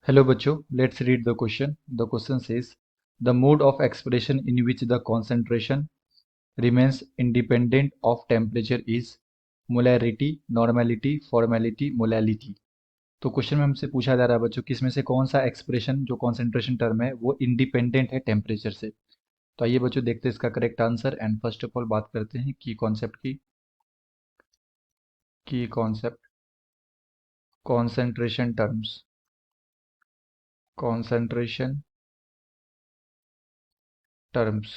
Hello बच्चों, let's read the question. The question says, the mode of expression in which the concentration remains independent of temperature is molarity, normality, formality, molality. तो question में हमसे पूछा जा रहा है बच्चों किसमें से कौन सा एक्सप्रेशन जो कॉन्सेंट्रेशन टर्म है वो इंडिपेंडेंट है टेम्परेचर से। तो आइए बच्चों देखते हैं इसका correct answer and first of all बात करते हैं की कॉन्सेप्ट की concept concentration terms concentration terms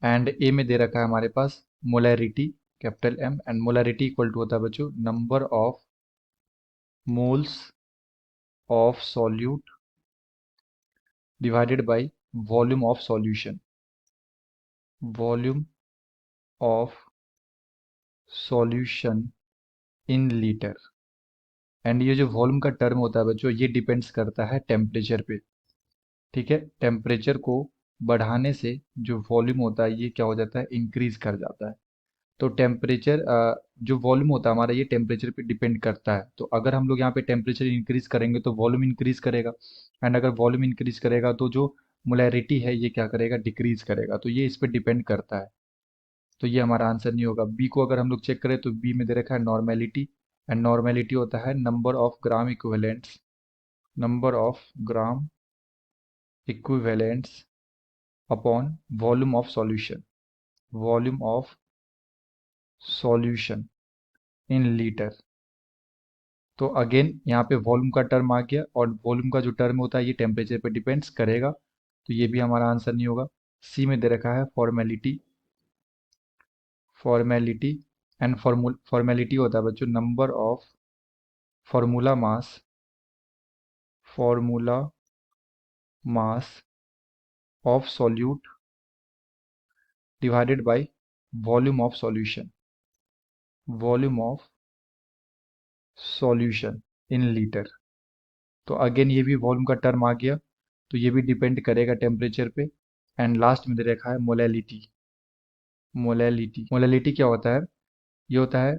and A में दे रखा है हमारे पास molarity capital M and molarity equal to होता है बच्चों number of moles of solute divided by volume of solution volume of solution in litre. And ये जो वॉल्यूम का टर्म होता है बच्चों ये डिपेंड्स करता है टेम्परेचर पे। ठीक है, टेम्परेचर को बढ़ाने से जो वॉल्यूम होता है ये क्या हो जाता है, इंक्रीज कर जाता है। तो टेम्परेचर जो वॉल्यूम होता है हमारा ये टेम्परेचर पे डिपेंड करता है। तो अगर हम लोग यहाँ पे टेम्परेचर इंक्रीज करेंगे तो वॉल्यूम इंक्रीज करेगा, एंड अगर वॉल्यूम इंक्रीज करेगा तो जो मोलैरिटी है ये क्या करेगा, डिक्रीज करेगा। तो ये इस पे डिपेंड करता है। तो ये हमारा आंसर नहीं होगा। बी को अगर हम लोग चेक करें तो बी में दे रखा है नॉर्मेलिटी, एंड नॉर्मेलिटी होता है number of gram equivalents, number of gram equivalents upon volume of solution, volume of solution in litre. तो अगेन यहाँ पे वॉल्यूम का टर्म आ गया, और वॉल्यूम का जो टर्म होता है ये टेम्परेचर पे डिपेंड्स करेगा। तो ये भी हमारा आंसर नहीं होगा। सी में दे रखा है फॉर्मेलिटी, फॉर्मेलिटी एंड फॉर्मेलिटी होता है बच्चों number of formula mass, formula mass of solute divided by volume of solution, volume of solution in litre. तो अगेन ये भी वॉल्यूम का टर्म आ गया, तो ये भी डिपेंड करेगा टेम्परेचर पे। एंड लास्ट में दे रखा है मोलैलिटी, मोलैलिटी। मोलैलिटी क्या होता है, ये होता है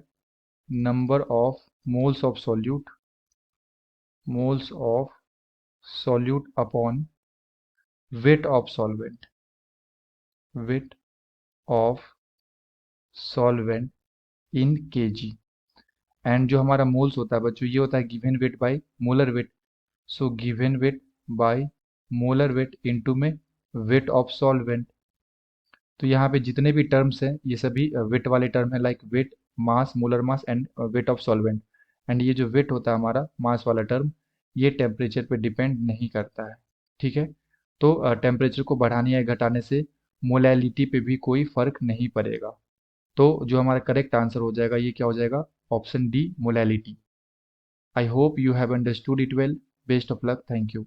number of moles of solute, moles of solute upon weight of solvent, wait of solvent in KG. And जो हमारा मोल्स होता है बच्चों ये होता है given weight by molar weight. So given weight by molar weight into में wait of solvent. तो यहाँ पे जितने भी टर्म्स हैं ये सभी वेट वाले टर्म है, like weight, mass, molar mass and weight of solvent. And ये जो वेट होता है हमारा मास वाला टर्म ये टेम्परेचर पे डिपेंड नहीं करता है। ठीक है, तो टेम्परेचर को बढ़ाने या घटाने से मोलैलिटी पे भी कोई फर्क नहीं पड़ेगा। तो जो हमारा करेक्ट आंसर हो जाएगा ये क्या हो जाएगा, option D molality. I hope you have understood it well. Best of luck, thank you.